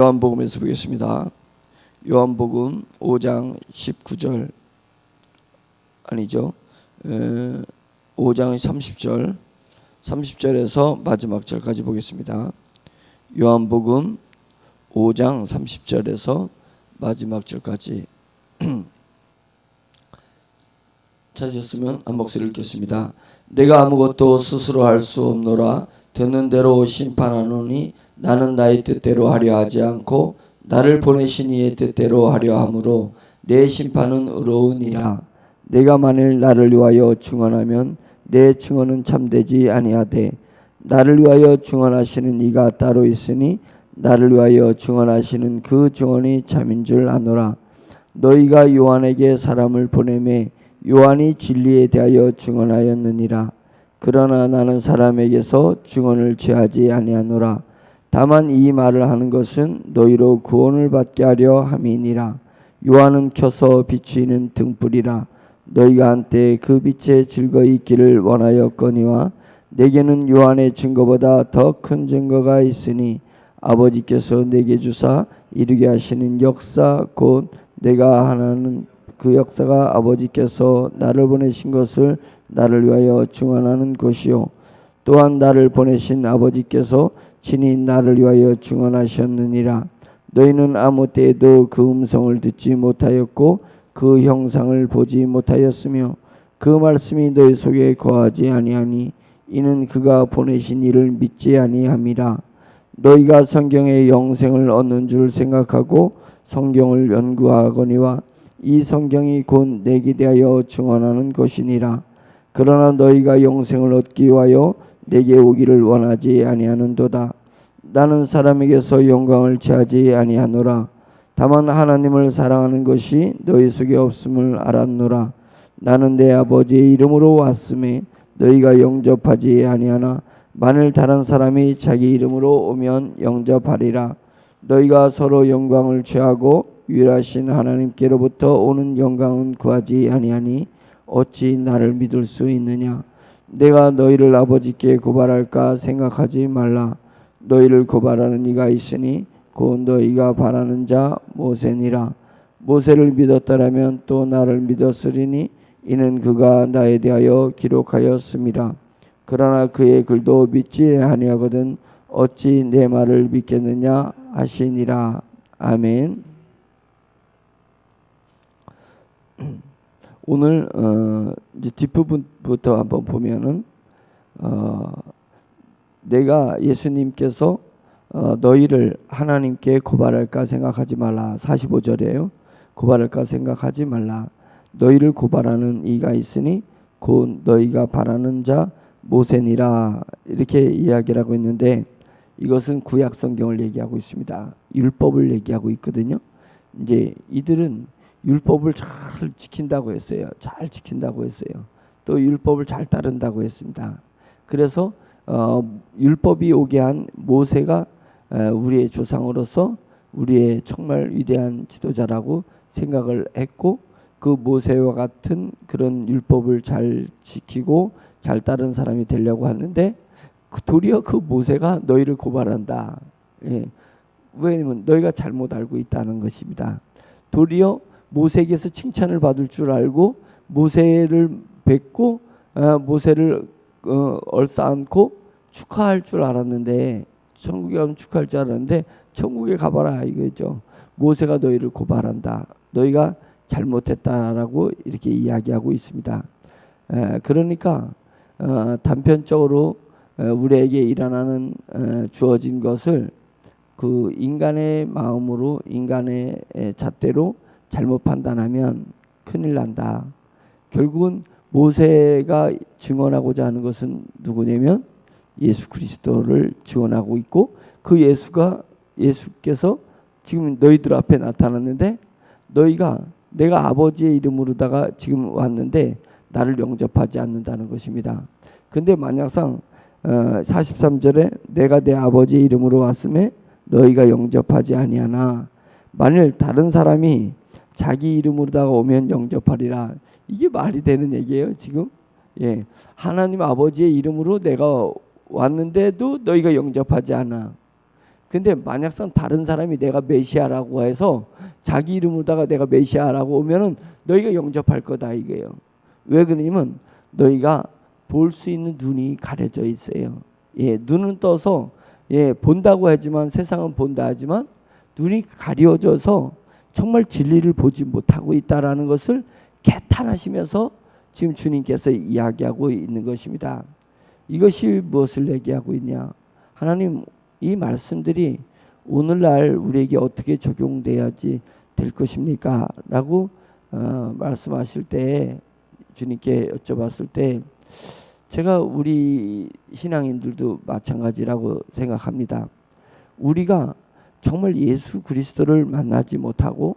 요한복음에서 보겠습니다. 요한복음 5장 19절 아니죠. 5장 30절에서 마지막 절까지 보겠습니다. 요한복음 5장 30절에서 마지막 절까지 찾으셨으면 한 목소리 읽겠습니다. 내가 아무것도 스스로 할 수 없노라. 듣는 대로 심판하노니 나는 나의 뜻대로 하려 하지 않고 나를 보내신 이의 뜻대로 하려 함으로 내 심판은 의로우니라. 내가 만일 나를 위하여 증언하면 내 증언은 참되지 아니하되 나를 위하여 증언하시는 이가 따로 있으니 나를 위하여 증언하시는 그 증언이 참인 줄 아노라. 너희가 요한에게 사람을 보내매 요한이 진리에 대하여 증언하였느니라. 그러나 나는 사람에게서 증언을 취하지 아니하노라. 다만 이 말을 하는 것은 너희로 구원을 받게 하려 함이니라. 요한은 켜서 비추이는 등불이라. 너희가 한때 그 빛에 즐거이 있기를 원하였거니와 내게는 요한의 증거보다 더 큰 증거가 있으니 아버지께서 내게 주사 이루게 하시는 역사 곧 내가 하나는 그 역사가 아버지께서 나를 보내신 것을 나를 위하여 증언하는 것이요 또한 나를 보내신 아버지께서 친히 나를 위하여 증언하셨느니라. 너희는 아무 때에도 그 음성을 듣지 못하였고 그 형상을 보지 못하였으며 그 말씀이 너희 속에 거하지 아니하니 이는 그가 보내신 이를 믿지 아니함이라. 너희가 성경의 영생을 얻는 줄 생각하고 성경을 연구하거니와 이 성경이 곧 내게 대하여 증언하는 것이니라. 그러나 너희가 영생을 얻기 위하여 내게 오기를 원하지 아니하는도다. 나는 사람에게서 영광을 취하지 아니하노라. 다만 하나님을 사랑하는 것이 너희 속에 없음을 알았노라. 나는 내 아버지의 이름으로 왔음에 너희가 영접하지 아니하나 만일 다른 사람이 자기 이름으로 오면 영접하리라. 너희가 서로 영광을 취하고 유일하신 하나님께로부터 오는 영광은 구하지 아니하니 어찌 나를 믿을 수 있느냐. 내가 너희를 아버지께 고발할까 생각하지 말라. 너희를 고발하는 이가 있으니 곧 너희가 바라는 자 모세니라. 모세를 믿었더라면 또 나를 믿었으리니 이는 그가 나에 대하여 기록하였음이라. 그러나 그의 글도 믿지 아니하거든 어찌 내 말을 믿겠느냐 하시니라. 아멘. 오늘 이제 뒷부분부터 한번 보면은 내가 예수님께서 너희를 하나님께 고발할까 생각하지 말라. 45절이에요. 고발할까 생각하지 말라. 너희를 고발하는 이가 있으니 곧 너희가 바라는 자 모세니라. 이렇게 이야기를 하고 있는데 이것은 구약 성경을 얘기하고 있습니다. 율법을 얘기하고 있거든요. 이제 이들은 율법을 잘 지킨다고 했어요. 잘 지킨다고 했어요. 또 율법을 잘 따른다고 했습니다. 그래서 율법이 오게 한 모세가 우리의 조상으로서 우리의 정말 위대한 지도자라고 생각을 했고 그 모세와 같은 그런 율법을 잘 지키고 잘 따른 사람이 되려고 하는데 도리어 그 모세가 너희를 고발한다. 예. 왜냐하면 너희가 잘못 알고 있다는 것입니다. 도리어 모세에게서 칭찬을 받을 줄 알고 모세를 뵙고 모세를 얼싸안고 축하할 줄 알았는데 천국에 가면 축하할 줄 알았는데 천국에 가봐라 이거죠. 모세가 너희를 고발한다. 너희가 잘못했다라고 이렇게 이야기하고 있습니다. 그러니까 단편적으로 우리에게 일어나는 주어진 것을 그 인간의 마음으로 인간의 잣대로 잘못 판단하면 큰일 난다. 결국은 모세가 증언하고자 하는 것은 누구냐면 예수 그리스도를 증언하고 있고 그 예수께서 지금 너희들 앞에 나타났는데 너희가 내가 아버지의 이름으로다가 지금 왔는데 나를 영접하지 않는다는 것입니다. 근데 만약상 43절에 내가 내 아버지의 이름으로 왔음에 너희가 영접하지 아니하나 만일 다른 사람이 자기 이름으로다가 오면 영접하리라. 이게 말이 되는 얘기예요 지금? 예, 하나님 아버지의 이름으로 내가 왔는데도 너희가 영접하지 않아. 근데 만약성 다른 사람이 내가 메시아라고 해서 자기 이름으로다가 내가 메시아라고 오면은 너희가 영접할 거다 이게요. 왜 그러냐면 너희가 볼 수 있는 눈이 가려져 있어요. 예, 눈은 떠서 예, 본다고 하지만 세상은 본다 하지만 눈이 가려져서 정말 진리를 보지 못하고 있다라는 것을 개탄하시면서 지금 주님께서 이야기하고 있는 것입니다. 이것이 무엇을 얘기하고 있냐? 하나님, 이 말씀들이 오늘날 우리에게 어떻게 적용돼야지 될 것입니까? 라고 말씀하실 때 주님께 여쭤봤을 때 제가 우리 신앙인들도 마찬가지라고 생각합니다. 우리가 정말 예수 그리스도를 만나지 못하고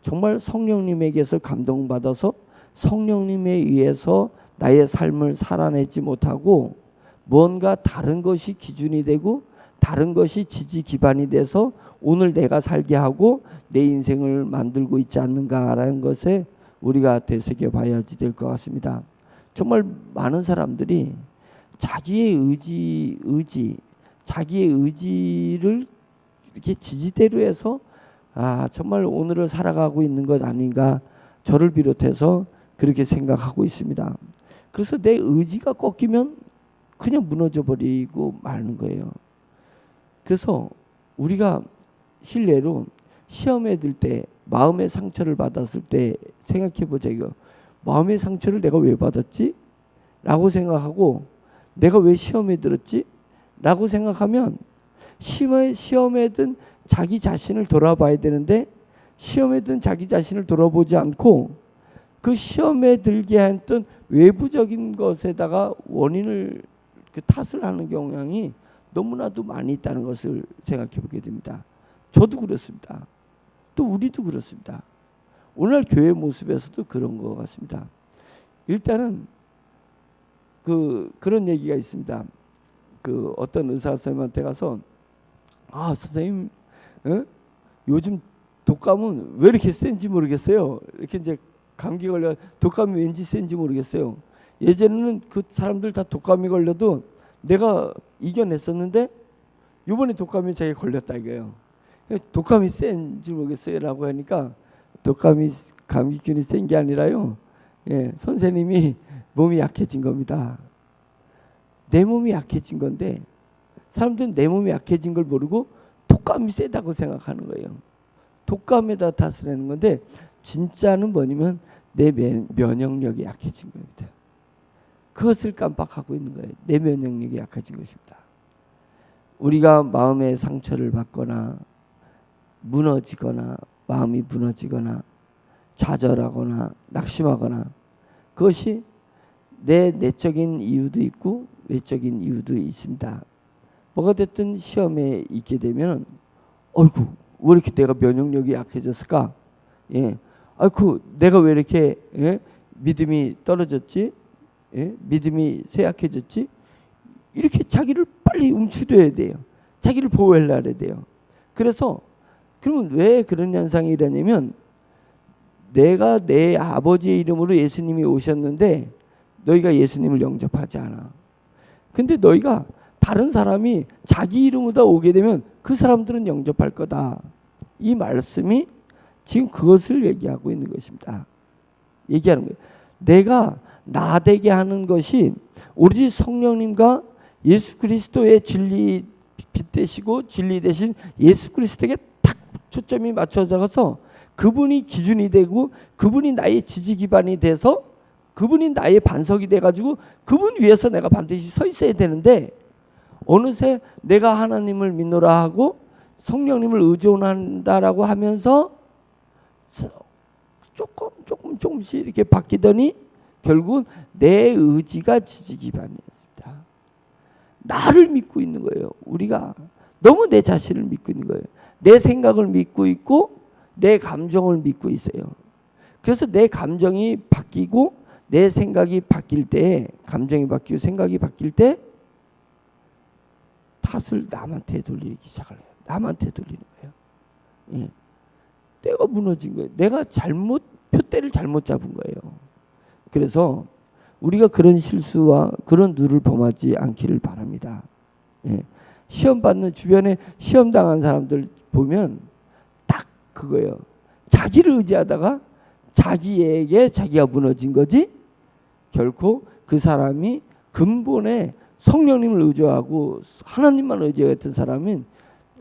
정말 성령님에게서 감동받아서 성령님에 의해서 나의 삶을 살아내지 못하고 뭔가 다른 것이 기준이 되고 다른 것이 지지 기반이 돼서 오늘 내가 살게 하고 내 인생을 만들고 있지 않는가라는 것에 우리가 되새겨 봐야지 될 것 같습니다. 정말 많은 사람들이 자기의 의지, 자기의 의지를 이렇게 지지대로 해서 정말 오늘을 살아가고 있는 것 아닌가, 저를 비롯해서 그렇게 생각하고 있습니다. 그래서 내 의지가 꺾이면 그냥 무너져 버리고 마는 거예요. 그래서 우리가 실례로 시험에 들 때 마음의 상처를 받았을 때 생각해 보자고요. 마음의 상처를 내가 왜 받았지? 라고 생각하고 내가 왜 시험에 들었지? 라고 생각하면 시험에 든 자기 자신을 돌아봐야 되는데 시험에 든 자기 자신을 돌아보지 않고 그 시험에 들게 했던 외부적인 것에다가 원인을 탓을 하는 경향이 너무나도 많이 있다는 것을 생각해 보게 됩니다. 저도 그렇습니다. 또 우리도 그렇습니다. 오늘 교회 모습에서도 그런 것 같습니다. 일단은 그런 얘기가 있습니다. 어떤 의사 선생님한테 가서 선생님, 요즘 독감은 왜 이렇게 센지 모르겠어요. 이렇게 이제 감기 걸려 독감이 왠지 센지 모르겠어요. 예전에는 그 사람들 다 독감이 걸려도 내가 이겨냈었는데 이번에 독감이 자기 걸렸다 이거예요. 독감이 센지 모르겠어요 라고 하니까 독감이 감기균이 센 게 아니라요. 예, 선생님이 몸이 약해진 겁니다. 내 몸이 약해진 건데 사람들은 내 몸이 약해진 걸 모르고 독감이 세다고 생각하는 거예요. 독감에다 탓을 하는 건데 진짜는 뭐냐면 내 면역력이 약해진 겁니다. 그것을 깜빡하고 있는 거예요. 내 면역력이 약해진 것입니다. 우리가 마음의 상처를 받거나 무너지거나 마음이 무너지거나 좌절하거나 낙심하거나 그것이 내 내적인 이유도 있고 외적인 이유도 있습니다. 뭐가 됐든 시험에 있게 되면 어이구 왜 이렇게 내가 면역력이 약해졌을까? 예, 아이고 내가 왜 이렇게 믿음이 떨어졌지? 예? 믿음이 쇠약해졌지? 이렇게 자기를 빨리 움츠려야 돼요. 자기를 보호하려야 돼요. 그래서 그러면 왜 그런 현상이 일어나냐면 내가 내 아버지의 이름으로 예수님이 오셨는데 너희가 예수님을 영접하지 않아. 근데 너희가 다른 사람이 자기 이름으로 오게 되면 그 사람들은 영접할 거다. 이 말씀이 지금 그것을 얘기하고 있는 것입니다. 얘기하는 거예요. 내가 나되게 하는 것이 오로지 성령님과 예수 그리스도의 진리 빛 되시고 진리 되신 예수 그리스도에게 딱 초점이 맞춰져서 그분이 기준이 되고 그분이 나의 지지 기반이 돼서 그분이 나의 반석이 돼가지고 그분 위에서 내가 반드시 서 있어야 되는데 어느새 내가 하나님을 믿노라 하고 성령님을 의존한다라고 하면서 조금씩 이렇게 바뀌더니 결국은 내 의지가 지지 기반이었습니다. 나를 믿고 있는 거예요. 우리가 너무 내 자신을 믿고 있는 거예요. 내 생각을 믿고 있고 내 감정을 믿고 있어요. 그래서 내 감정이 바뀌고 내 생각이 바뀔 때 감정이 바뀌고 생각이 바뀔 때 탓을 남한테 돌리기 시작을 해요. 남한테 돌리는 거예요. 예. 내가 무너진 거예요. 내가 표대를 잘못 잡은 거예요. 그래서 우리가 그런 실수와 그런 누를 범하지 않기를 바랍니다. 예. 시험 받는 주변에 시험 당한 사람들 보면 딱 그거예요. 자기를 의지하다가 자기에게 자기가 무너진 거지, 결코 그 사람이 근본에 성령님을 의지하고 하나님만 의지했던 사람은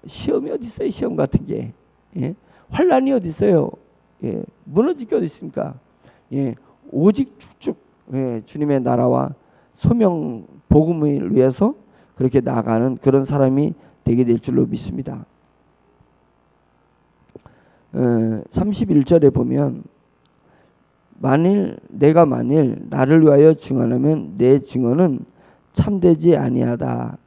시험이 어디 있어요? 시험 같은 게, 예? 환란이 어디 있어요? 예? 무너질 게 어디 있습니까? 예? 오직 쭉쭉, 예, 주님의 나라와 소명 복음을 위해서 그렇게 나아가는 그런 사람이 되게 될 줄로 믿습니다. 31절에 보면 내가 만일 나를 위하여 증언하면 내 증언은 참되지 아니하다.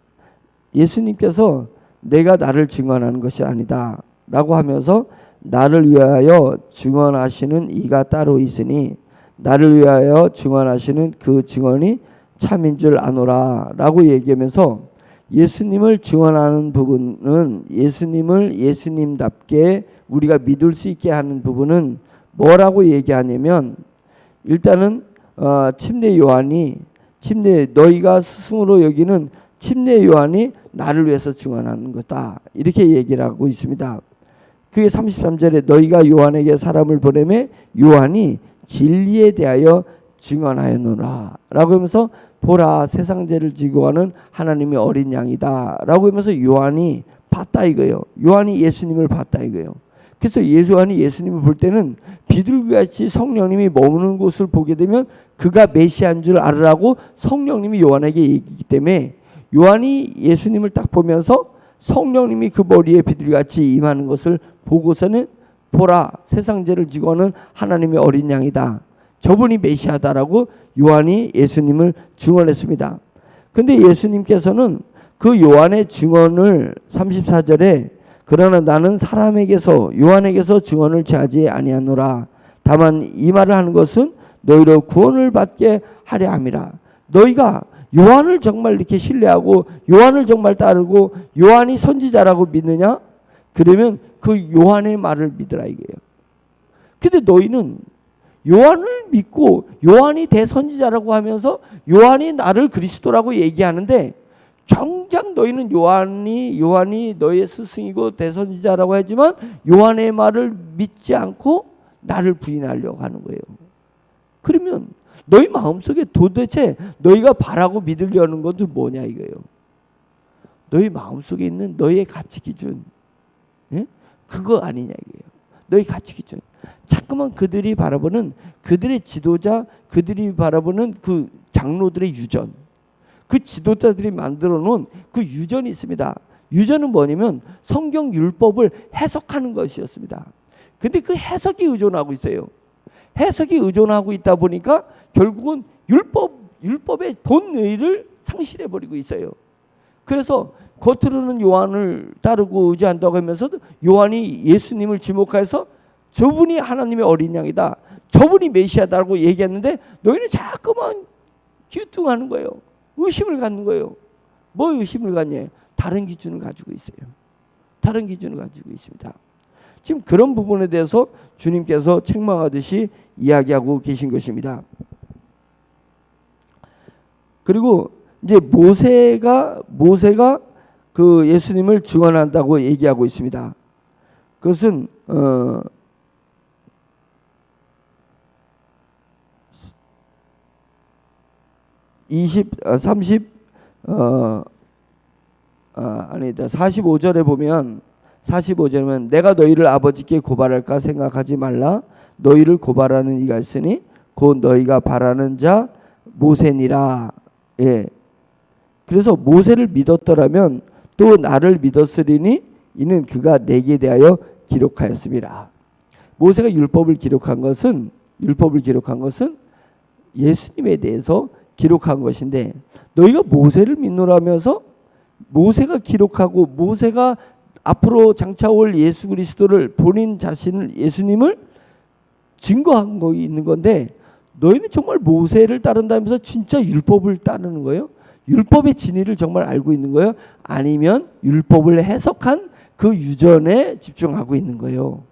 예수님께서 내가 나를 증언하는 것이 아니다 라고 하면서 나를 위하여 증언하시는 이가 따로 있으니 나를 위하여 증언하시는 그 증언이 참인 줄 아노라 라고 얘기하면서 예수님을 증언하는 부분은 예수님을 예수님답게 우리가 믿을 수 있게 하는 부분은 뭐라고 얘기하냐면, 일단은 침례 요한이 너희가 스승으로 여기는 침례 요한이 나를 위해서 증언하는 거다 이렇게 얘기를 하고 있습니다. 그게 33절에 너희가 요한에게 사람을 보내매 요한이 진리에 대하여 증언하였노라 라고 하면서 보라 세상 죄를 지고 가는 하나님의 어린 양이다 라고 하면서 요한이 봤다 이거예요. 요한이 예수님을 봤다 이거예요. 그래서 요한이 예수님을 볼 때는 비둘기같이 성령님이 머무는 곳을 보게 되면 그가 메시아인 줄 알으라고 성령님이 요한에게 얘기하기 때문에 요한이 예수님을 딱 보면서 성령님이 그 머리에 비둘기같이 임하는 것을 보고서는 보라 세상 죄를 지고 가는 하나님의 어린 양이다, 저분이 메시아다라고 요한이 예수님을 증언했습니다. 근데 예수님께서는 그 요한의 증언을 34절에 그러나 나는 사람에게서 요한에게서 증언을 취하지 아니하노라. 다만 이 말을 하는 것은 너희로 구원을 받게 하려 함이라. 너희가 요한을 정말 이렇게 신뢰하고 요한을 정말 따르고 요한이 선지자라고 믿느냐? 그러면 그 요한의 말을 믿으라 이거예요. 근데 너희는 요한을 믿고 요한이 대선지자라고 하면서 요한이 나를 그리스도라고 얘기하는데 정작 너희는 요한이 너희의 스승이고 대선지자라고 하지만 요한의 말을 믿지 않고 나를 부인하려고 하는 거예요. 그러면 너희 마음속에 도대체 너희가 바라고 믿으려는 것도 뭐냐 이거예요. 너희 마음속에 있는 너희의 가치 기준, 예? 그거 아니냐 이거예요. 너희 가치 기준. 자꾸만 그들이 바라보는 그들의 지도자, 그들이 바라보는 그 장로들의 유전, 그 지도자들이 만들어 놓은 그 유전이 있습니다. 유전은 뭐냐면 성경 율법을 해석하는 것이었습니다. 근데 그 해석이 의존하고 있어요. 해석이 의존하고 있다 보니까 결국은 율법의 본의를 상실해 버리고 있어요. 그래서 겉으로는 요한을 따르고 의지한다고 하면서도 요한이 예수님을 지목해서 저분이 하나님의 어린 양이다, 저분이 메시아다라고 얘기했는데 너희는 자꾸만 뒤뚱하는 거예요. 의심을 갖는 거예요. 뭐 의심을 갖냐? 다른 기준을 가지고 있어요. 다른 기준을 가지고 있습니다. 지금 그런 부분에 대해서 주님께서 책망하듯이 이야기하고 계신 것입니다. 그리고 이제 모세가 그 예수님을 증언한다고 얘기하고 있습니다. 그것은 45절에 보면 45절은 내가 너희를 아버지께 고발할까 생각하지 말라. 너희를 고발하는 이가 있으니 곧 너희가 바라는 자 모세니라. 예. 그래서 모세를 믿었더라면 또 나를 믿었으리니 이는 그가 내게 대하여 기록하였습니다. 모세가 율법을 기록한 것은 예수님에 대해서 기록한 것인데 너희가 모세를 믿노라면서 모세가 기록하고 모세가 앞으로 장차올 예수 그리스도를 본인 자신을 예수님을 증거한 거 있는 건데 너희는 정말 모세를 따른다면서 진짜 율법을 따르는 거예요? 율법의 진리를 정말 알고 있는 거예요? 아니면 율법을 해석한 그 유전에 집중하고 있는 거예요?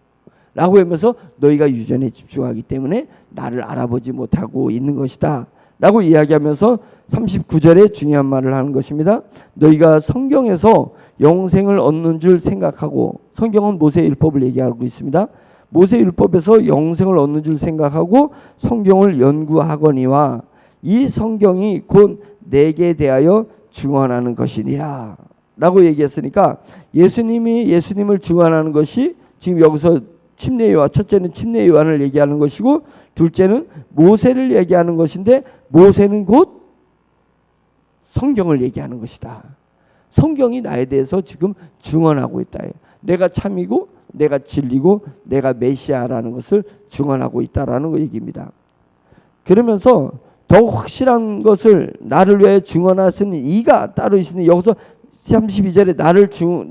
라고 하면서 너희가 유전에 집중하기 때문에 나를 알아보지 못하고 있는 것이다 라고 이야기하면서 39절에 중요한 말을 하는 것입니다. 너희가 성경에서 영생을 얻는 줄 생각하고, 성경은 모세율법을 얘기하고 있습니다. 모세율법에서 영생을 얻는 줄 생각하고 성경을 연구하거니와 이 성경이 곧 내게 대하여 증언하는 것이니라 라고 얘기했으니까, 예수님을 증언하는 것이 지금 여기서 침례요한, 첫째는 침례요한을 얘기하는 것이고 둘째는 모세를 얘기하는 것인데, 모세는 곧 성경을 얘기하는 것이다. 성경이 나에 대해서 지금 증언하고 있다. 내가 참이고 내가 진리고 내가 메시아라는 것을 증언하고 있다라는 얘기입니다. 그러면서 더 확실한 것을 나를 위하여 증언하신 이가 따로 있으니, 여기서 32절에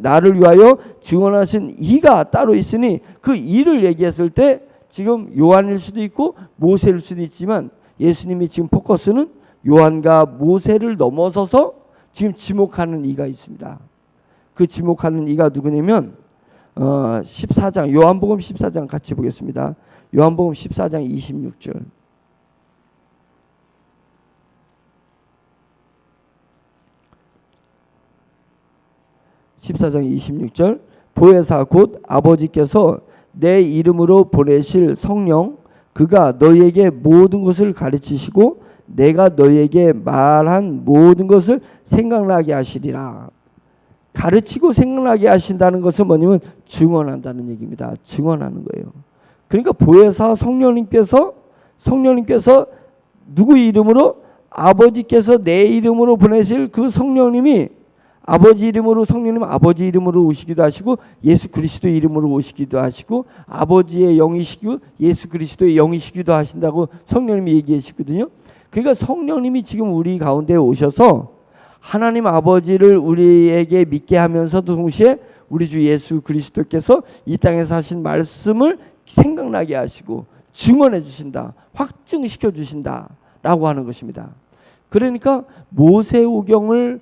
나를 위하여 증언하신 이가 따로 있으니, 그 이를 얘기했을 때 지금 요한일 수도 있고 모세일 수도 있지만, 예수님이 지금 포커스는 요한과 모세를 넘어서서 지금 지목하는 이가 있습니다. 그 지목하는 이가 누구냐면 14장, 요한복음 14장 같이 보겠습니다. 요한복음 14장 26절. 14장 26절. 보혜사 곧 아버지께서 내 이름으로 보내실 성령, 그가 너희에게 모든 것을 가르치시고 내가 너희에게 말한 모든 것을 생각나게 하시리라. 가르치고 생각나게 하신다는 것은 뭐냐면 증언한다는 얘기입니다. 증언하는 거예요. 그러니까 보혜사 성령님께서 누구 이름으로? 아버지께서 내 이름으로 보내실 그 성령님이, 아버지 이름으로, 성령님은 아버지 이름으로 오시기도 하시고 예수 그리스도 이름으로 오시기도 하시고 아버지의 영이시고 예수 그리스도의 영이시기도 하신다고 성령님이 얘기하시거든요. 그러니까 성령님이 지금 우리 가운데 오셔서 하나님 아버지를 우리에게 믿게 하면서도 동시에 우리 주 예수 그리스도께서 이 땅에서 하신 말씀을 생각나게 하시고 증언해 주신다, 확증시켜 주신다 라고 하는 것입니다. 그러니까 모세오경을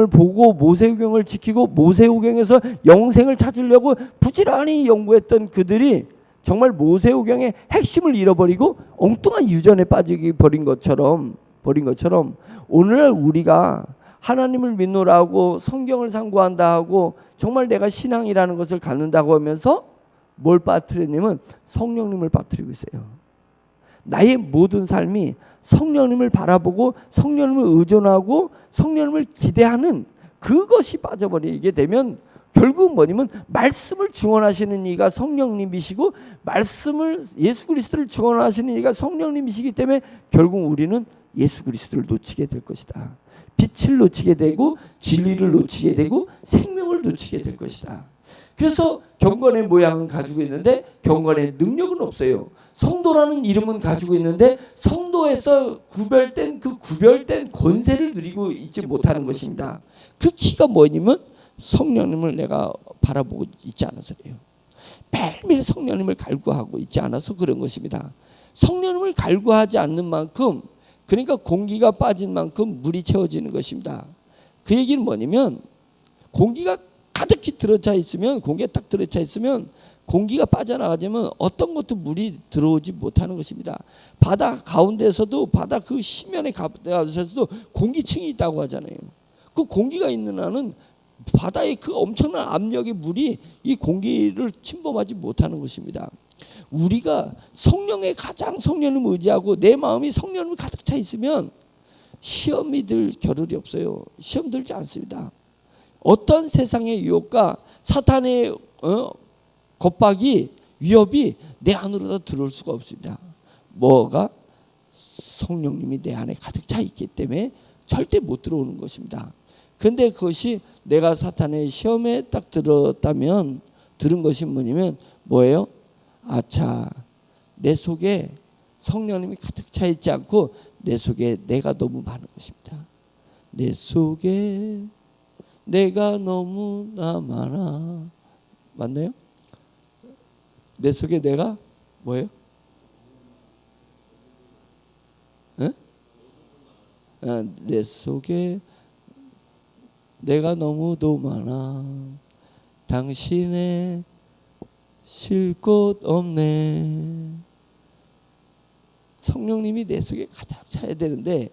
보고 모세오경을 지키고 모세오경에서 영생을 찾으려고 부지런히 연구했던 그들이 정말 모세오경의 핵심을 잃어버리고 엉뚱한 유전에 빠져버린 것처럼 오늘날 우리가 하나님을 믿노라고 성경을 상고한다 하고 정말 내가 신앙이라는 것을 갖는다고 하면서 뭘 빠뜨리냐면 성령님을 빠뜨리고 있어요. 나의 모든 삶이 성령님을 바라보고 성령님을 의존하고 성령님을 기대하는 그것이 빠져버리게 되면 결국 뭐냐면 말씀을 증언하시는 이가 성령님이시고 말씀을 예수 그리스도를 증언하시는 이가 성령님이시기 때문에 결국 우리는 예수 그리스도를 놓치게 될 것이다. 빛을 놓치게 되고 진리를 놓치게 되고 생명을 놓치게 될 것이다. 그래서 경건의 모양은 가지고 있는데 경건의 능력은 없어요. 성도라는 이름은 가지고 있는데 성도에서 구별된 권세를 누리고 있지 못하는 것입니다. 그 키가 뭐냐면 성령님을 내가 바라보고 있지 않아서 그래요. 매일매일 성령님을 갈구하고 있지 않아서 그런 것입니다. 성령님을 갈구하지 않는 만큼, 그러니까 공기가 빠진 만큼 물이 채워지는 것입니다. 그 얘기는 뭐냐면 공기가 가득히 들어차 있으면, 공기가 딱 들어차 있으면 공기가 빠져나가자면 어떤 것도 물이 들어오지 못하는 것입니다. 바다 가운데서도, 바다 그 시면의 가운데서도 공기층이 있다고 하잖아요. 그 공기가 있는 한은 바다의 그 엄청난 압력의 물이 이 공기를 침범하지 못하는 것입니다. 우리가 성령에 가장 성령님을 의지하고 내 마음이 성령님을 가득 차 있으면 시험이 들 겨를이 없어요. 시험 들지 않습니다. 어떤 세상의 유혹과 사탄의 겁박이, 위협이 내 안으로 들어올 수가 없습니다. 뭐가? 성령님이 내 안에 가득 차 있기 때문에 절대 못 들어오는 것입니다. 근데 그것이 내가 사탄의 시험에 딱 들은 것이 뭐냐면 뭐예요? 아차, 내 속에 성령님이 가득 차 있지 않고 내 속에 내가 너무 많은 것입니다. 내 속에 내가 너무나 많아. 맞나요? 내 속에 내가 뭐예요? 내 속에 내가 너무도 많아. 당신의 쉴 곳 없네. 성령님이 내 속에 가득 차야 되는데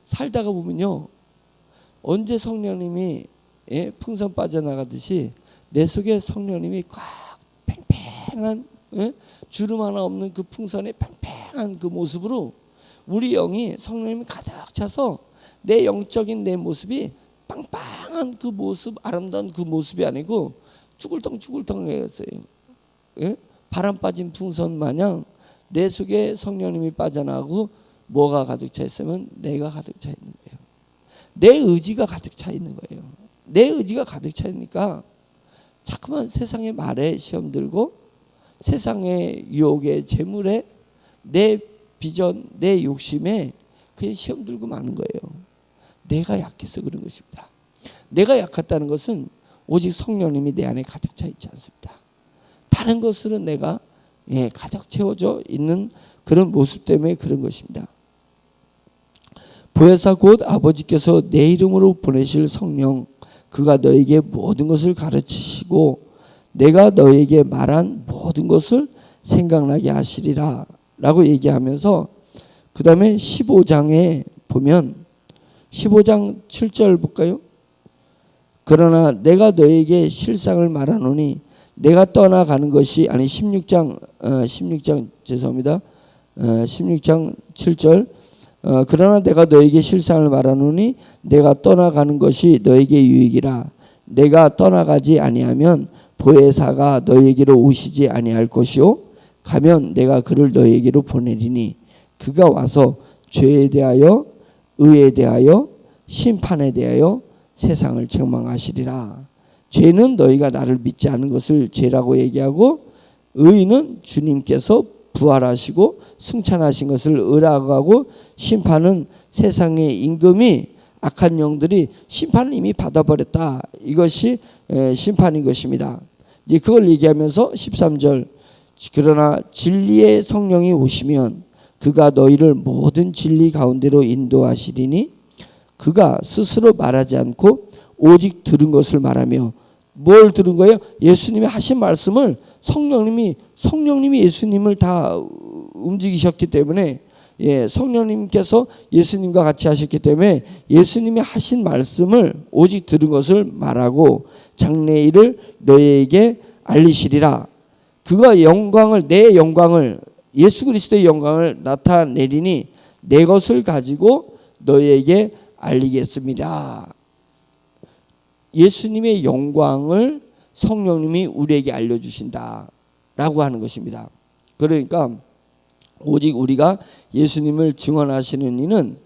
살다가 보면요, 언제 성령님이 풍선 빠져나가듯이 내 속에 성령님이 꽉 팽팽한 주름 하나 없는 그 풍선의 팽팽한 그 모습으로 우리 영이 성령님이 가득 차서 내 영적인 내 모습이 빵빵한 그 모습, 아름다운 그 모습이 아니고 쭈글덩쭈글덩해졌어요. 바람 빠진 풍선 마냥 내 속에 성령님이 빠져나가고 뭐가 가득 차 있으면 내가 가득 차 있는 거예요. 내 의지가 가득 차 있는 거예요. 내 의지가 가득 차 있으니까 자꾸만 세상의 말에 시험 들고 세상의 유혹에 재물에 내 비전, 내 욕심에 그냥 시험 들고 마는 거예요. 내가 약해서 그런 것입니다. 내가 약했다는 것은 오직 성령님이 내 안에 가득 차 있지 않습니다. 다른 것으로 내가 가득 채워져 있는 그런 모습 때문에 그런 것입니다. 보혜사 곧 아버지께서 내 이름으로 보내실 성령, 그가 너에게 모든 것을 가르치시고 내가 너에게 말한 모든 것을 생각나게 하시리라 라고 얘기하면서 그 다음에 15장에 보면 15장 7절 볼까요? 그러나 내가 너에게 실상을 말하노니 내가 떠나가는 것이 아니 16장 죄송합니다. 16장 7절 그러나 내가 너에게 실상을 말하노니 내가 떠나가는 것이 너에게 유익이라. 내가 떠나가지 아니하면 보혜사가 너에게로 오시지 아니할 것이요 가면 내가 그를 너에게로 보내리니 그가 와서 죄에 대하여 의에 대하여 심판에 대하여 세상을 책망하시리라. 죄는 너희가 나를 믿지 않은 것을 죄라고 얘기하고 의는 주님께서 부활하시고 승천하신 것을 의라고 하고 심판은 세상의 임금이 악한 영들이 심판을 이미 받아버렸다. 이것이 심판인 것입니다. 이제 그걸 얘기하면서 13절 그러나 진리의 성령이 오시면 그가 너희를 모든 진리 가운데로 인도하시리니 그가 스스로 말하지 않고 오직 들은 것을 말하며 뭘 들은 거예요? 예수님이 하신 말씀을 성령님이 예수님을 다 움직이셨기 때문에 성령님께서 예수님과 같이 하셨기 때문에 예수님이 하신 말씀을 오직 들은 것을 말하고 장래일을 너희에게 알리시리라. 그가 영광을 내 영광을 예수 그리스도의 영광을 나타내리니 내 것을 가지고 너희에게 알리겠습니다. 예수님의 영광을 성령님이 우리에게 알려주신다라고 하는 것입니다. 그러니까 오직 우리가 예수님을 증언하시는 이는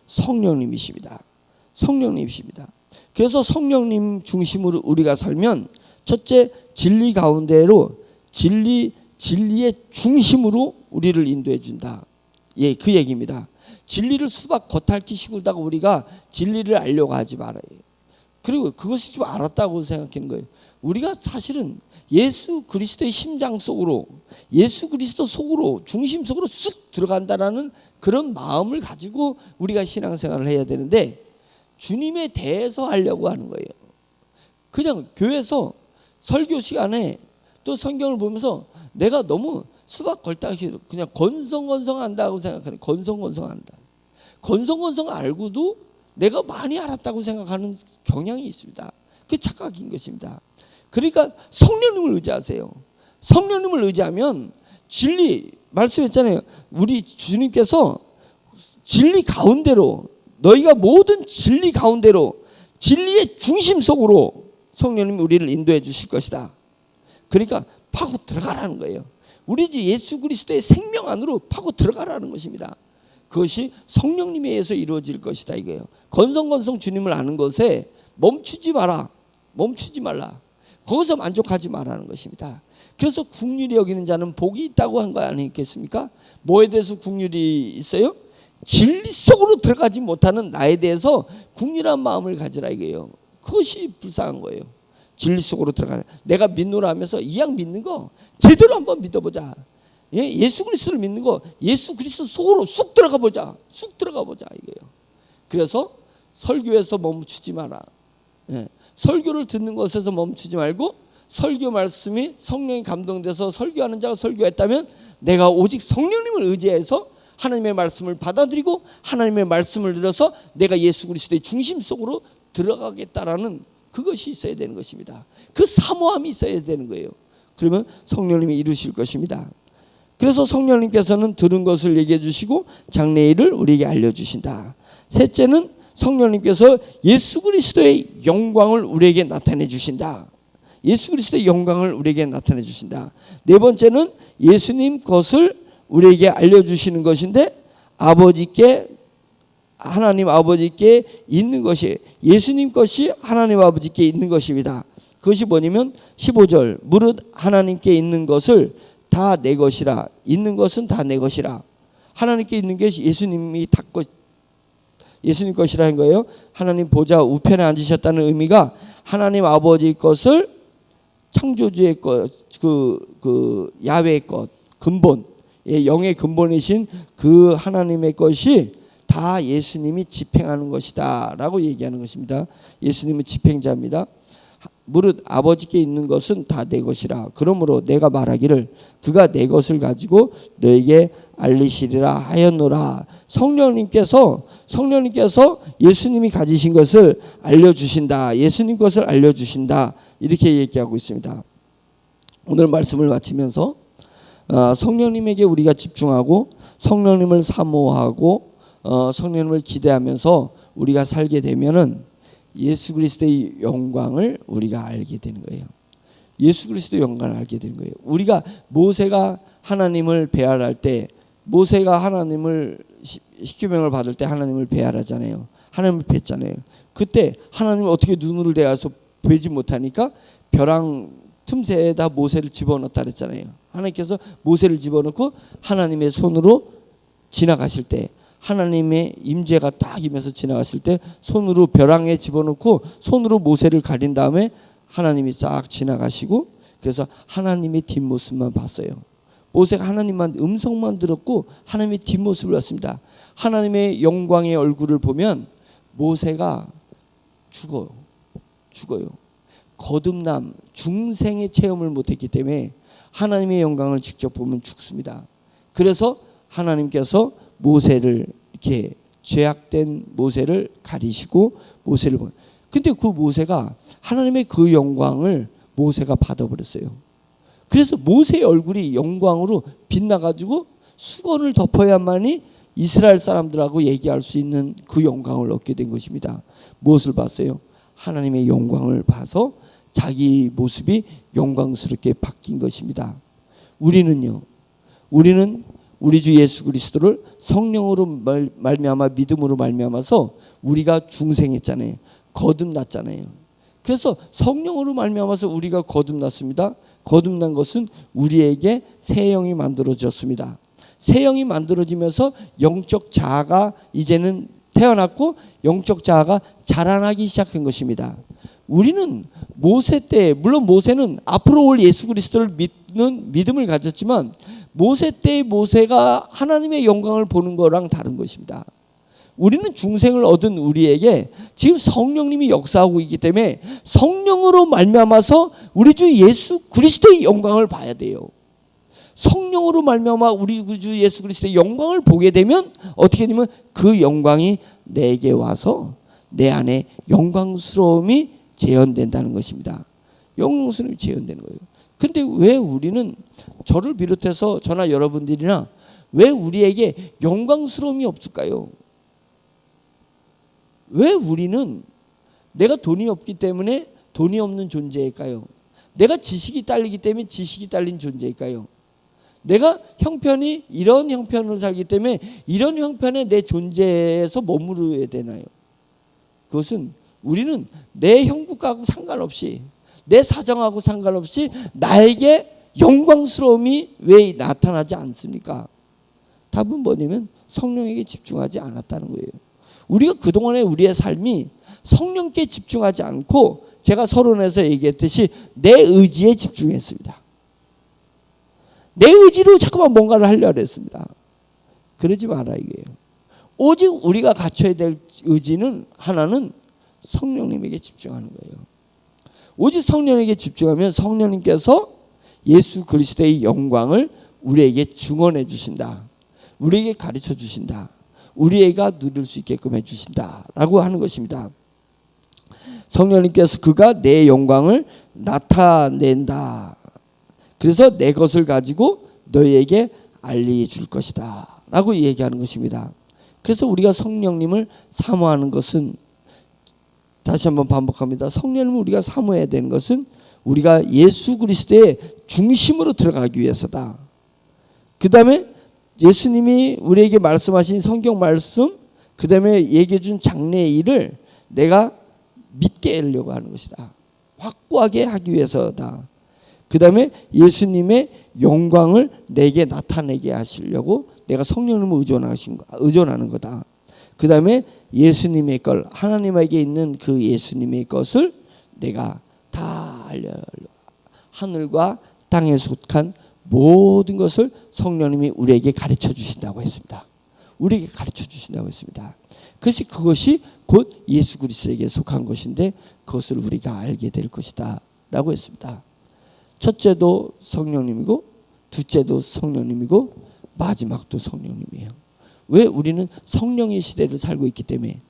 성령님이십니다. 성령님이십니다. 그래서 성령님 중심으로 우리가 살면 첫째 진리 가운데로 진리의 중심으로 우리를 인도해 준다. 그 얘기입니다. 진리를 수박 겉핥기 시골다가 우리가 진리를 알려고 하지 말아요. 그리고 그것이 좀 알았다고 생각하는 거예요. 우리가 사실은 예수 그리스도의 심장 속으로 예수 그리스도 속으로 중심 속으로 쑥 들어간다라는 그런 마음을 가지고 우리가 신앙생활을 해야 되는데 주님에 대해서 하려고 하는 거예요. 그냥 교회에서 설교 시간에 또 성경을 보면서 내가 너무 수박 걸딱이 그냥 건성건성한다고 생각하는 건성건성한다. 건성건성 알고도 내가 많이 알았다고 생각하는 경향이 있습니다. 그게 착각인 것입니다. 그러니까 성령님을 의지하세요. 성령님을 의지하면 진리 말씀했잖아요. 우리 주님께서 진리 가운데로 너희가 모든 진리 가운데로 진리의 중심 속으로 성령님이 우리를 인도해 주실 것이다. 그러니까 파고 들어가라는 거예요. 우리 예수 그리스도의 생명 안으로 파고 들어가라는 것입니다. 그것이 성령님에 의해서 이루어질 것이다 이거예요. 건성건성 주님을 아는 것에 멈추지 마라. 멈추지 말라. 거기서 만족하지 말라는 것입니다. 그래서 긍휼히 여기는 자는 복이 있다고 한 거 아니겠습니까? 뭐에 대해서 긍휼이 있어요? 진리 속으로 들어가지 못하는 나에 대해서 긍휼한 마음을 가지라 이거예요. 그것이 불쌍한 거예요. 진리 속으로 들어가. 내가 믿노라 하면서 이왕 믿는 거 제대로 한번 믿어보자. 예수 그리스도를 믿는 거 예수 그리스도 속으로 쑥 들어가 보자. 쑥 들어가 보자 이거예요. 그래서 설교에서 멈추지 마라. 설교를 듣는 것에서 멈추지 말고 설교 말씀이 성령이 감동돼서 설교하는 자가 설교했다면 내가 오직 성령님을 의지해서 하나님의 말씀을 받아들이고 하나님의 말씀을 들어서 내가 예수 그리스도의 중심 속으로 들어가겠다라는 그것이 있어야 되는 것입니다. 그 사모함이 있어야 되는 거예요. 그러면 성령님이 이루실 것입니다. 그래서 성령님께서는 들은 것을 얘기해 주시고 장래일을 우리에게 알려주신다. 셋째는 성령님께서 예수 그리스도의 영광을 우리에게 나타내 주신다. 예수 그리스도의 영광을 우리에게 나타내 주신다. 네 번째는 예수님 것을 우리에게 알려주시는 것인데 하나님 아버지께 있는 것이 예수님 것이 하나님 아버지께 있는 것입니다. 그것이 뭐냐면 15절 무릇 하나님께 있는 것을 다 내 것이라. 있는 것은 다 내 것이라. 하나님께 있는 게 예수님 것이라 한 거예요. 하나님 보좌 우편에 앉으셨다는 의미가 하나님 아버지 것을 창조주의 것, 그 야훼의 것, 근본, 영의 근본이신 그 하나님의 것이 다 예수님이 집행하는 것이다 라고 얘기하는 것입니다. 예수님은 집행자입니다. 무릇 아버지께 있는 것은 다 내 것이라. 그러므로 내가 말하기를 그가 내 것을 가지고 너에게 알리시리라 하였노라. 성령님께서 예수님이 가지신 것을 알려주신다. 예수님 것을 알려주신다. 이렇게 얘기하고 있습니다. 오늘 말씀을 마치면서 성령님에게 우리가 집중하고 성령님을 사모하고 성령님을 기대하면서 우리가 살게 되면은 예수 그리스도의 영광을 우리가 알게 되는 거예요. 예수 그리스도의 영광을 알게 되는 거예요. 우리가 모세가 하나님을 배알할 때 모세가 하나님을 십계명을 받을 때 하나님을 배알하잖아요. 하나님을 뵀잖아요. 그때 하나님을 어떻게 눈을 대어서 뵈지 못하니까 벼랑 틈새에다 모세를 집어넣었다 그랬잖아요. 하나님께서 모세를 집어넣고 하나님의 손으로 지나가실 때 하나님의 임재가 딱 임해서 지나갔을 때 손으로 벼랑에 집어넣고 손으로 모세를 가린 다음에 하나님이 싹 지나가시고 그래서 하나님의 뒷모습만 봤어요. 모세가 하나님만 음성만 들었고 하나님의 뒷모습을 봤습니다. 하나님의 영광의 얼굴을 보면 모세가 죽어요. 거듭남, 중생의 체험을 못했기 때문에 하나님의 영광을 직접 보면 죽습니다. 그래서 하나님께서 모세를 이렇게 죄악된 모세를 가리시고 모세를 보는. 근데 그 모세가 하나님의 그 영광을 모세가 받아버렸어요. 그래서 모세의 얼굴이 영광으로 빛나가지고 수건을 덮어야만이 이스라엘 사람들하고 얘기할 수 있는 그 영광을 얻게 된 것입니다. 무엇을 봤어요? 하나님의 영광을 봐서 자기 모습이 영광스럽게 바뀐 것입니다. 우리는 우리 주 예수 그리스도를 성령으로 말미암아 믿음으로 말미암아서 우리가 중생했잖아요. 거듭났잖아요. 그래서 성령으로 말미암아서 우리가 거듭났습니다. 거듭난 것은 우리에게 새 영이 만들어졌습니다. 새 영이 만들어지면서 영적 자아가 이제는 태어났고 영적 자아가 자라나기 시작한 것입니다. 우리는 모세 때 물론 모세는 앞으로 올 예수 그리스도를 믿는 믿음을 가졌지만 모세 때의 모세가 하나님의 영광을 보는 거랑 다른 것입니다. 우리는 중생을 얻은 우리에게 지금 성령님이 역사하고 있기 때문에 성령으로 말미암아서 우리 주 예수 그리스도의 영광을 봐야 돼요. 성령으로 말미암아 우리 주 예수 그리스도의 영광을 보게 되면 어떻게 되면 그 영광이 내게 와서 내 안에 영광스러움이 재현된다는 것입니다. 영광스러움이 재현되는 거예요. 근데 왜 우리는 저를 비롯해서 저나 여러분들이나 왜 우리에게 영광스러움이 없을까요? 왜 우리는 내가 돈이 없기 때문에 돈이 없는 존재일까요? 내가 지식이 딸리기 때문에 지식이 딸린 존재일까요? 내가 형편이 이런 형편으로 살기 때문에 이런 형편에 내 존재에서 머무르야 되나요? 그것은 우리는 내 형국하고 상관없이 내 사정하고 상관없이 나에게 영광스러움이 왜 나타나지 않습니까? 답은 뭐냐면 성령에게 집중하지 않았다는 거예요. 우리가 그동안에 우리의 삶이 성령께 집중하지 않고 제가 서론에서 얘기했듯이 내 의지에 집중했습니다. 내 의지로 자꾸만 뭔가를 하려고 했습니다. 그러지 마라 이거예요. 오직 우리가 갖춰야 될 의지는 하나는 성령님에게 집중하는 거예요. 오직 성령에게 집중하면 성령님께서 예수 그리스도의 영광을 우리에게 증언해 주신다. 우리에게 가르쳐 주신다. 우리가 누릴 수 있게끔 해 주신다 라고 하는 것입니다. 성령님께서 그가 내 영광을 나타낸다. 그래서 내 것을 가지고 너희에게 알려줄 것이다 라고 얘기하는 것입니다. 그래서 우리가 성령님을 사모하는 것은, 다시 한번 반복합니다. 성령님을 우리가 사모해야 되는 것은 우리가 예수 그리스도의 중심으로 들어가기 위해서다. 그 다음에 예수님이 우리에게 말씀하신 성경 말씀, 그 다음에 얘기해 준 장래의 일을 내가 믿게 하려고 하는 것이다. 확고하게 하기 위해서다. 그 다음에 예수님의 영광을 내게 나타내게 하시려고 내가 성령님을 의존하는 거다. 그 다음에 예수님의 걸, 하나님에게 있는 그 예수님의 것을 내가 다 알려고, 하늘과 땅에 속한 모든 것을 성령님이 우리에게 가르쳐 주신다고 했습니다. 우리에게 가르쳐 주신다고 했습니다. 그것이 곧 예수 그리스도에게 속한 것인데 그것을 우리가 알게 될 것이다 라고 했습니다. 첫째도 성령님이고, 둘째도 성령님이고, 마지막도 성령님이에요. 왜? 우리는 성령의 시대를 살고 있기 때문에.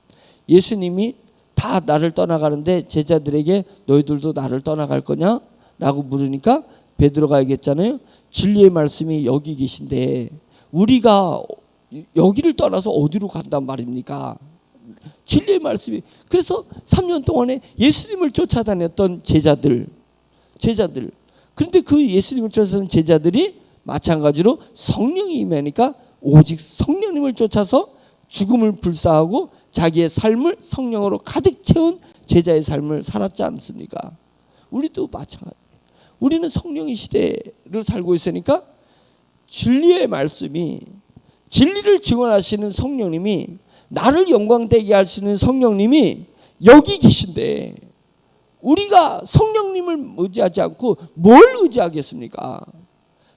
예수님이 다 나를 떠나가는데 제자들에게 너희들도 나를 떠나갈 거냐? 라고 물으니까 베드로가 얘기했잖아요. 진리의 말씀이 여기 계신데 우리가 여기를 떠나서 어디로 간단 말입니까? 진리의 말씀이. 그래서 3년 동안에 예수님을 쫓아다녔던 제자들. 그런데 그 예수님을 쫓아다니는 제자들이 마찬가지로 성령이 임하니까 오직 성령님을 쫓아서 죽음을 불사하고 자기의 삶을 성령으로 가득 채운 제자의 삶을 살았지 않습니까? 우리도 마찬가지예요. 우리는 성령의 시대를 살고 있으니까 진리의 말씀이, 진리를 증언하시는 성령님이, 나를 영광되게 하시는 성령님이 여기 계신데 우리가 성령님을 의지하지 않고 뭘 의지하겠습니까?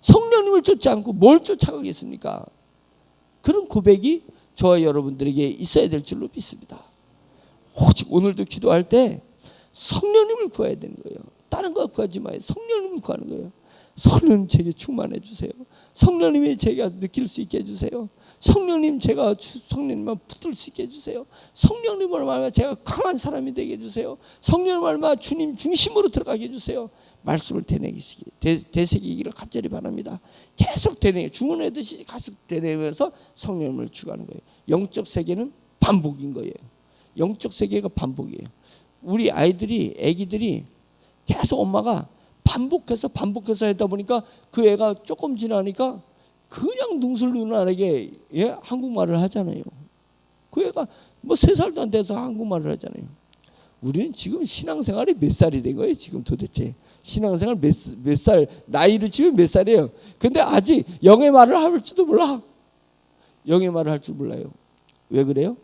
성령님을 쫓지 않고 뭘 쫓아가겠습니까? 그런 고백이 저와 여러분들에게 있어야 될 줄로 믿습니다. 오직 오늘도 기도할 때 성령님을 구해야 되는 거예요. 다른 거 구하지 마요. 성령님을 구하는 거예요. 성령님 제게 충만해 주세요. 성령님이 제가 느낄 수 있게 해주세요. 성령님 제가 성령님만 붙들 수 있게 해주세요. 성령님을 말하면 제가 강한 사람이 되게 해주세요. 성령님을 말하면 주님 중심으로 들어가게 해주세요. 말씀을 되새기기를 간절히 바랍니다. 계속 되뇌, 주문하듯이 계속 되뇌면서 성령님을 추구하는 거예요. 영적 세계는 반복인 거예요. 영적 세계가 반복이에요. 우리 아기들이 계속 엄마가 반복해서 하다 보니까 그 애가 조금 지나니까 그냥 능술능란하게 한국말을 하잖아요. 그 애가 뭐 3살도 안 돼서 한국말을 하잖아요. 우리는 지금 신앙생활이 몇 살이 된 거예요? 지금 도대체 신앙생활 몇 살, 나이로 치면 몇 살이에요? 근데 아직 영의 말을 할 줄도 몰라. 영의 말을 할 줄 몰라요. 왜 그래요?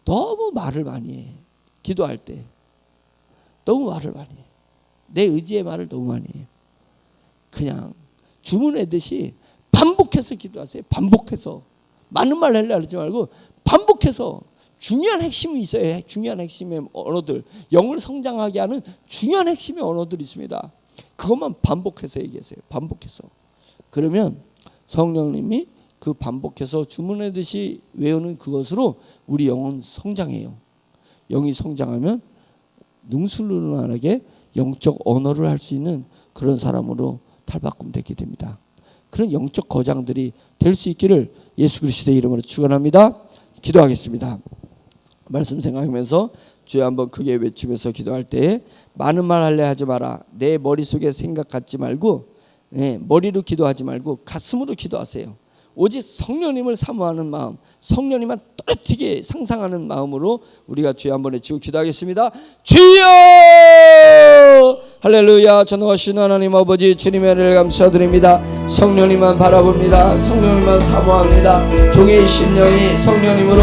너무 말을 많이 해. 기도할 때 너무 말을 많이 해. 내 의지의 말을 너무 많이 해요. 그냥 주문하듯이 반복해서 기도하세요. 반복해서. 많은 말 하려고 하지 말고 반복해서. 중요한 핵심이 있어요. 중요한 핵심의 언어들, 영을 성장하게 하는 중요한 핵심의 언어들이 있습니다. 그것만 반복해서 얘기하세요. 반복해서. 그러면 성령님이 그 반복해서 주문하듯이 외우는 그것으로 우리 영은 성장해요. 영이 성장하면 능술능란하게 영적 언어를 할 수 있는 그런 사람으로 탈바꿈되게 됩니다. 그런 영적 거장들이 될 수 있기를 예수 그리스도의 이름으로 축원합니다. 기도하겠습니다. 말씀 생각하면서 주여 한번 크게 외치면서 기도할 때 많은 말 할래 하지 마라. 내 머릿속에 생각 갖지 말고 머리로 기도하지 말고 가슴으로 기도하세요. 오직 성령님을 사모하는 마음, 성령님만 또렷하게 상상하는 마음으로 우리가 주여 한번 외치고 기도하겠습니다. 주여! 할렐루야. 전능하신 하나님 아버지, 주님의 은혜를 감사드립니다. 성령님만 바라봅니다. 성령님만 사모합니다. 종의 심령이 성령님으로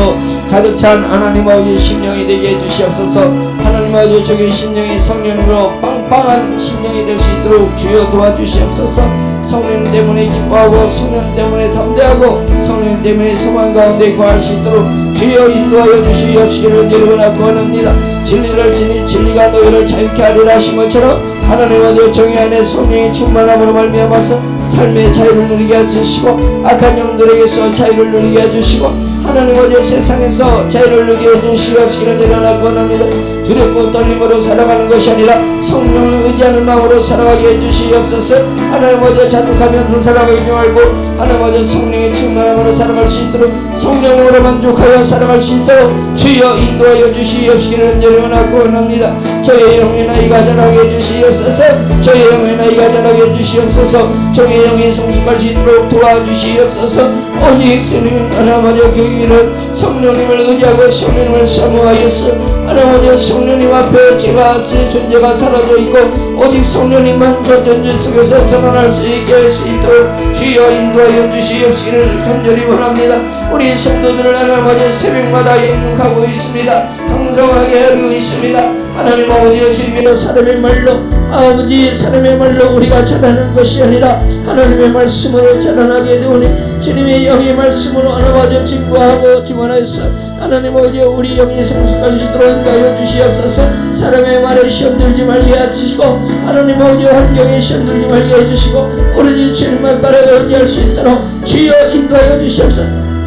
가득 찬 하나님 아버지의 심령이 되게 해주시옵소서. 하나님 아버지, 종의 심령이 성령님으로 빵빵한 심령이 될 수 있도록 주여 도와주시옵소서. 성령 때문에 기뻐하고 성령 때문에 담대하고 성령 때문에 소망 가운데 거할 수 있도록 주여 인도하여 주시옵시기를 여러분과 구원합니다. 진리를 지니 진리가 너희를 자유케 하리라 하신 것처럼 하나님 아버지 정의 안에 성령이 충만함으로 말미암아서 삶의 자유를 누리게 해주시고 악한 영들에게서 자유를 누리게 해주시고 하나님 아버지 세상에서 자유를 누리게 해주시옵시기를 내려나 구원합니다. 두렵고 떨림으로 살아가는 것이 아니라 성령을 의지하는 마음으로 살아가게 해주시옵소서. 하나님 아버지 자족하면서 살아가지 말고 하나님 아버지 성령의 충만함으로 살아갈 수 있도록 성령으로 만족하여 살아갈 수 있도록 주여 인도하여 주시옵시기를 내려나 구원합니다. 저의 영의 나이가 자라게 해주시옵소서. 저의 영의 나이가 자라게 해주시옵소서. 저의 영이 성숙할 수 있도록 도와주시옵소서. 오직 주님 하나님 아버지 는 성령님을 의지하고 성령님을 사모하였어. 하나님 성령님 앞에 제가 제 존재가 사라져 있고 오직 성령님만 저 존재 속에서 드러날 수 있게 할 수 있도록 주여 인도하여 주시옵시기를 간절히 원합니다. 우리 성도들을 하나님 새벽마다 영육하고 있습니다. 강성하게 하고 있습니다. 하나님 아버지의 주님의 사람의 말로 아버지 사람의 말로 우리가 자라는 것이 아니라 하나님의 말씀으로 자라나게 되오니 주님의 영의 말씀으로 하나님 증거하고 기원하였어. 하나님 아버지 우리 영이 성숙할 수 있도록 인도하여 주시옵소서. 사람의 말에 시험들지 말게 하시고 하나님 아버지 환경에 시험들지 말게 해주시고 오로지 주님만 바라가 의지할 수 있도록 주여 인도하여 주시옵소서.